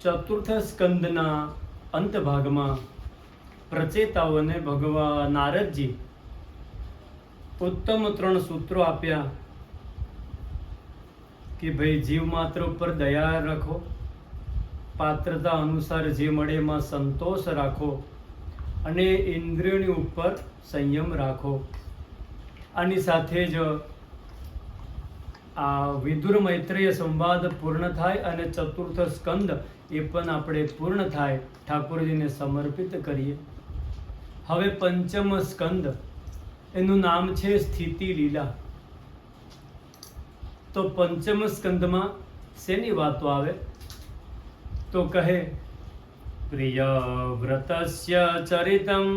ચતુર્થ સ્કંદના અંત ભાગમાં પ્રચેતાઓને ભગવાન નારદજી ઉત્તમ 3 સૂત્રો આપ્યા કે ભાઈ જીવ માત્ર ઉપર દયા રાખો, પાત્રતા અનુસાર જે મળે એમાં સંતોષ રાખો અને ઇન્દ્રિયોની ઉપર સંયમ રાખો. આની સાથે જ આ વિદુર મૈત્રેય સંવાદ પૂર્ણ થાય અને ચતુર્થ સ્કંદ એ પણ આપણે પૂર્ણ થાય, ઠાકોરજીને સમર્પિત કરીએ. હવે પંચમ સ્કંદ, એનું નામ છે સ્થિતિ લીલા. તો પંચમ સ્કંદમાં શેની વાતો આવે? તો કહે પ્રિય વ્રતસ્ય ચરિતમ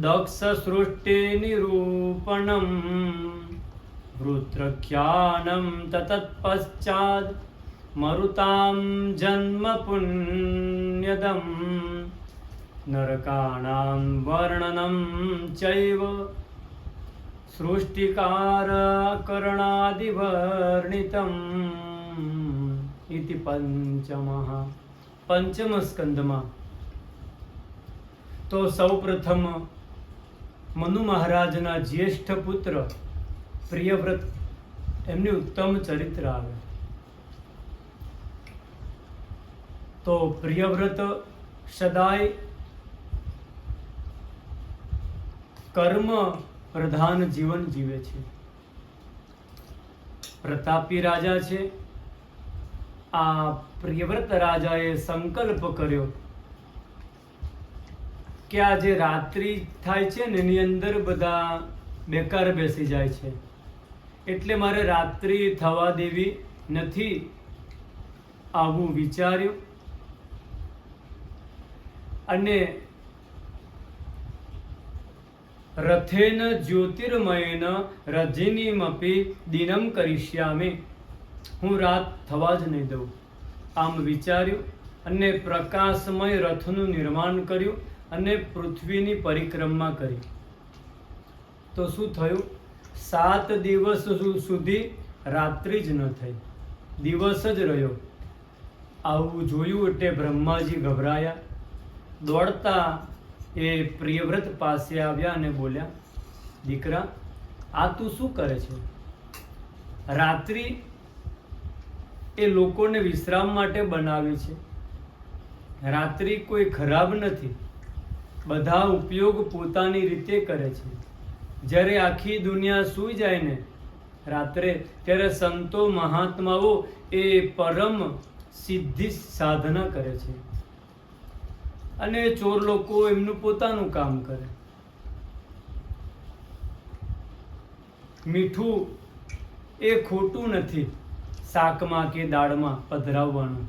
દક્ષ સૃષ્ટિ નિરૂપણમ વૃત્રખ્યાનમ તત્પશ્ચાદ મરુતામ જન્મ પુણ્યદમ નરકાણાં વર્ણનમ ચૈવ સૃષ્ટિકારકરણાદિવર્ણિતમ ઇતિ પંચમઃ. પંચમ સ્કંદમાં તો સૌપ્રથમ મનુ મહારાજના જ્યેષ્ઠ પુત્ર પ્રિયવ્રત, એમની ઉત્તમ ચરિત્ર આવે. તો પ્રિયવ્રત સદાય કર્મ પ્રધાન જીવન જીવે છે. પ્રતાપી રાજા છે. આ પ્રિયવ્રત રાજાએ સંકલ્પ કર્યો કે આ જે રાત્રિ થાય છે ને એની અંદર બધા બેકાર બેસી જાય છે, એટલે મારે રાત્રિ થવા દેવી નથી. આવું વિચાર્યું અને રથેન જ્યોતિર્મયેન રજનીમપી દિનમ કરિષ્યામિ, હું રાત થવા જ નહીં દઉં. આમ વિચાર્યું અને પ્રકાશમય રથનું નિર્માણ કર્યું અને પૃથ્વીની પરિક્રમા કરી. તો શું થયું? 7 દિવસ સુધી રાત્રિ જ ન થઈ, દિવસ જ રહ્યો. આવું જોયું એટલે બ્રહ્માજી ગભરાયા. દોડતા એ પ્રિયવ્રત પાસે આવ્યા અને બોલ્યા, દીકરા, આ તું શું કરે છે? રાત્રિ એ લોકોને વિશ્રામ માટે બનાવી છે. રાત્રિ કોઈ ખરાબ નથી, બધા ઉપયોગ પોતાની રીતે કરે છે. જ્યારે આખી દુનિયા સૂઈ જાય ને રાત્રે, ત્યારે સંતો મહાત્માઓ એ પરમ સિદ્ધિ સાધના કરે છે અને ચોર લોકો એમનું પોતાનું કામ કરે. મીઠું એ ખોટું નથી શાકમાં કે દાળમાં પધરાવવાનું.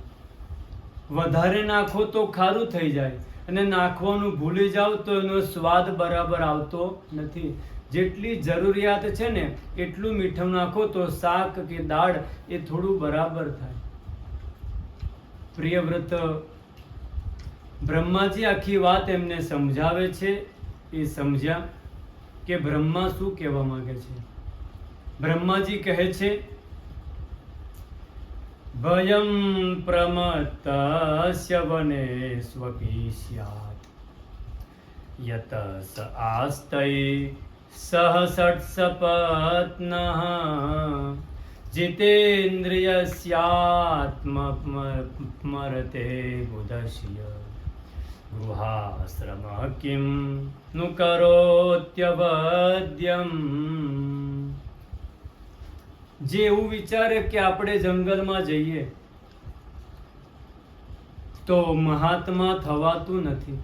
વધારે નાખો તો ખારું થઈ જાય અને નાખવાનું ભૂલી જાઓ તો એનો સ્વાદ બરાબર આવતો નથી. જેટલી જરૂરિયાત છે ને એટલું મીઠું નાખો તો શાક કે દાળ એ થોડું બરાબર થાય. પ્રિયવ્રત બ્રહ્માજી આખી વાત એમને સમજાવે છે. એ સમજ્યા કે બ્રહ્મા શું કહેવા માંગે છે. બ્રહ્માજી કહે છે, ભયમ પ્રમત્તસ્ય વનેષ્વપી સ્યાત યત સ આસ્તૈ સહસટ્સપત્નઃ જીતેન્દ્રિયસ્યાત્મમરતે બુધસ્ય ગૃહાશ્રમ કિમ नु કરોત્યવદ્યમ. જે એવું વિચારે કે આપણે જંગલમાં જઈએ તો મહાત્મા થવાતું નથી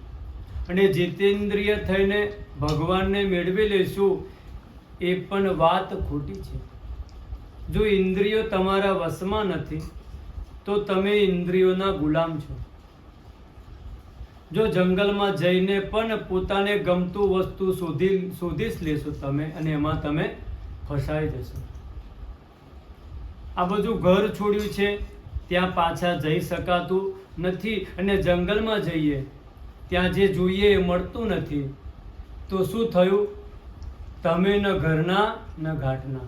અને જીતેન્દ્રિય થઈને ભગવાનને મેળવી લઈશું, એ પણ વાત ખોટી છે. જો ઇન્દ્રિયો તમારા વશમાં નથી તો તમે ઇન્દ્રિયોના ગુલામ છો. જો જંગલમાં જઈને પણ પોતાને ગમતું વસ્તુ શોધી લેશો તમે અને એમાં તમે ફસાઈ જશો. આ બધું ઘર છોડ્યું છે ત્યાં પાછા જઈ શકાતું નથી અને જંગલમાં જઈએ ત્યાં જે જોઈએ એ મળતું નથી. તો શું થયું? તમે ન ઘરના ન ઘાટના.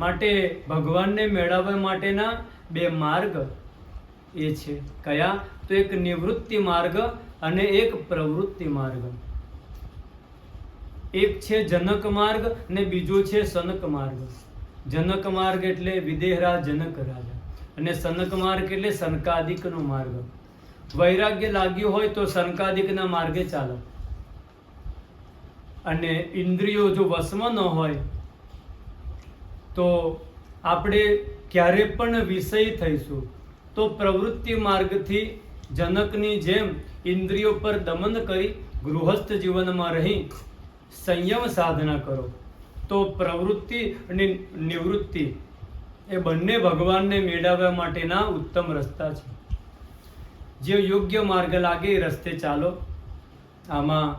માટે ભગવાનને મેળવવા માટેના 2 માર્ગ એ છે. કયા? તો એક નિવૃત્તિ માર્ગ અને એક પ્રવૃત્તિ માર્ગ. એક છે જનક માર્ગ અને બીજો છે સનક માર્ગ. જનક માર્ગ એટલે વિદેહરાજ જનક રાજા, અને સનક માર્ગ એટલે સનકાદિકનો માર્ગ. વૈરાગ્ય લાગ્યું હોય તો સનકાદિકના માર્ગે ચાલો, અને ઇન્દ્રિયો જો વશમાં ન હોય તો આપણે ક્યારે પણ વિષય થઈશું. તો પ્રવૃત્તિ માર્ગથી જનકની જેમ ઇન્દ્રિયો પર દમન કરી ગૃહસ્થ જીવનમાં રહી સંયમ સાધના કરો, તો પ્રવૃત્તિ અને નિવૃત્તિ એ બંને ભગવાનને મેળવવા માટેના ઉત્તમ રસ્તા છે. જે યોગ્ય માર્ગ લાગે એ રસ્તે ચાલો. આમાં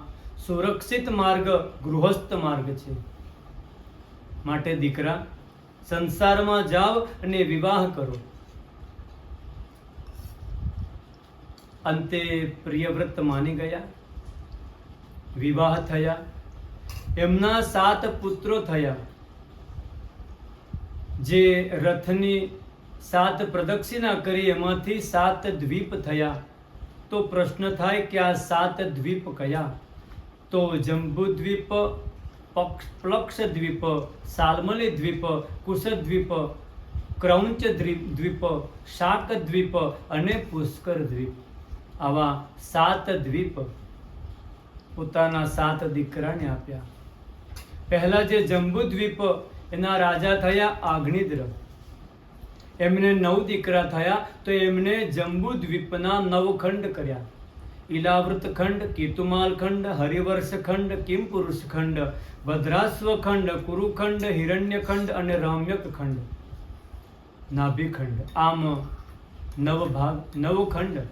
સુરક્ષિત માર્ગ ગૃહસ્થ માર્ગ છે. માટે દીકરા, સંસારમાં જાઓ અને વિવાહ કરો. અંતે પ્રિયવ્રત માની ગયા, વિવાહ થયા, એમના 7 પુત્રો થયા. જે રથની 7 પ્રદક્ષિણા કરી એમાંથી 7 દ્વીપ થયા. તો પ્રશ્ન થાય કે આ 7 દ્વીપ કયા? તો જંબુદ્વીપ, પ્લક્ષ દ્વીપ, સાલ્મલી દ્વીપ, કુશ દ્વીપ, ક્રૌંચ દ્વીપ, શાક દ્વીપ અને પુષ્કર દ્વીપ. આવા 7 દ્વીપ પોતાના 7 દીકરાને આપ્યા. પહેલા જે જંબુદ્વીપ, એના રાજા થયા આગ્નિદ્ર. એમને 9 દીકરા થયા, તો એમને જંબુદ્વીપના 9 ખંડ કર્યા. ઇલાવૃત ખંડ, કેતુમાલ ખંડ, હરિવર્ષ ખંડ, કિમપુરુષ ખંડ, ભદ્રાશ્વ ખંડ, કુરુખંડ, હિરણ્યખંડ અને રમ્યક ખંડ, નાભિખંડ. આમ 9 ભાગ, 9 ખંડ.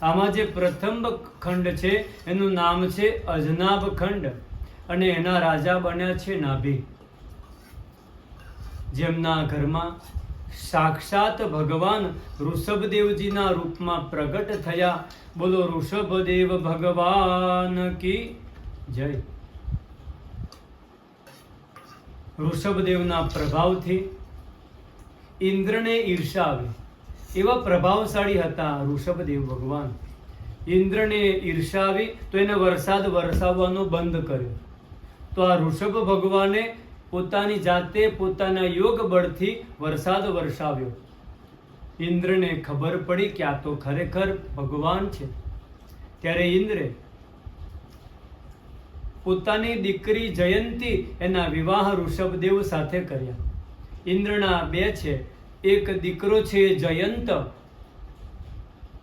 આમાં જે પ્રથમ ખંડ છે એનું નામ છે અજનાભ ખંડ, અને એના રાજા બન્યા છે નાભી. જેમના ઘરમાં સાક્ષાત ભગવાન ઋષભદેવજીના રૂપમાં પ્રગટ થયા. બોલો ઋષભદેવ ભગવાન કી જય. ઋષભદેવના પ્રભાવથી ઇન્દ્રને ઈર્ષા આવી. એવા પ્રભાવશાળી હતા ઋષભદેવ ભગવાન. ઇન્દ્રને ઈર્ષા આવી તો એને વરસાદ વરસાવવાનો બંધ કર્યો. તો આ ઋષભ ભગવાને પોતાની જાતે પોતાના યોગ બળથી વરસાદ વરસાવ્યો. ઇન્દ્રને ખબર પડી કે આ તો ખરેખર ભગવાન છે. ત્યારે ઇન્દ્રે પોતાની દીકરી જયંતી એના વિવાહ ઋષભદેવ સાથે કર્યા. ઇન્દ્રના 2 છે. એક દીકરો છે જયંત,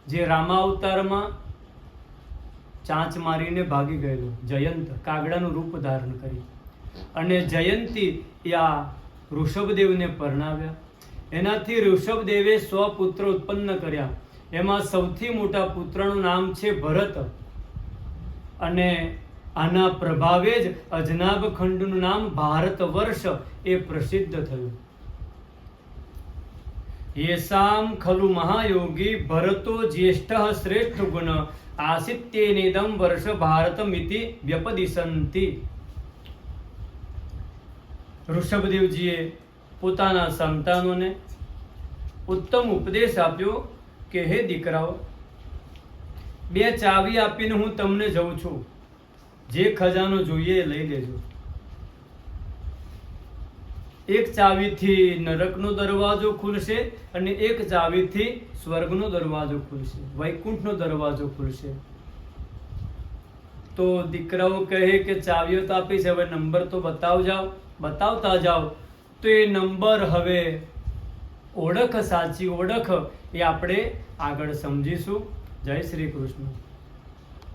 જે રામાવતારમાં ચાંચ મારીને ભાગી ગયેલો જયંત, કાગડાનું રૂપ ધારણ કરી. અને જયંતી આ ઋષભદેવને પરણાવ્યા. એનાથી ઋષભદેવે 100 પુત્ર ઉત્પન્ન કર્યા. એમાં સૌથી મોટા પુત્રનું નામ છે ભરત, અને આના પ્રભાવે જ અજનાભ ખંડનું નામ ભારત વર્ષ એ પ્રસિદ્ધ થયું. યેસામ ખલુ મહાયોગી ભરતો જ્યેષ્ઠ શ્રેષ્ઠ ગુણ આસિત્યેનેદમ વર્ષ ભારતમિતિ વ્યપદિશંતિ. ઋષભદેવજીએ પોતાના સંતાનોને ઉત્તમ ઉપદેશ આપ્યો કે હે દીકરાઓ, 2 ચાવી આપીને હું તમને જઉં છું. જે ખજાનો જોઈએ એ લઈ લેજો. એક ચાવીથી નરકનો દરવાજો ખુલશે અને એક ચાવીથી સ્વર્ગનો દરવાજો ખુલશે, વૈકુંઠનો દરવાજો ખુલશે. તો દીકરાઓ કહે કે ચાવીઓ તો આપી છે, હવે નંબર તો બતાવતા જાઓ. તો એ નંબર હવે ઓળખ, સાચી ઓળખ એ આપણે આગળ સમજીશું. જય શ્રી કૃષ્ણ.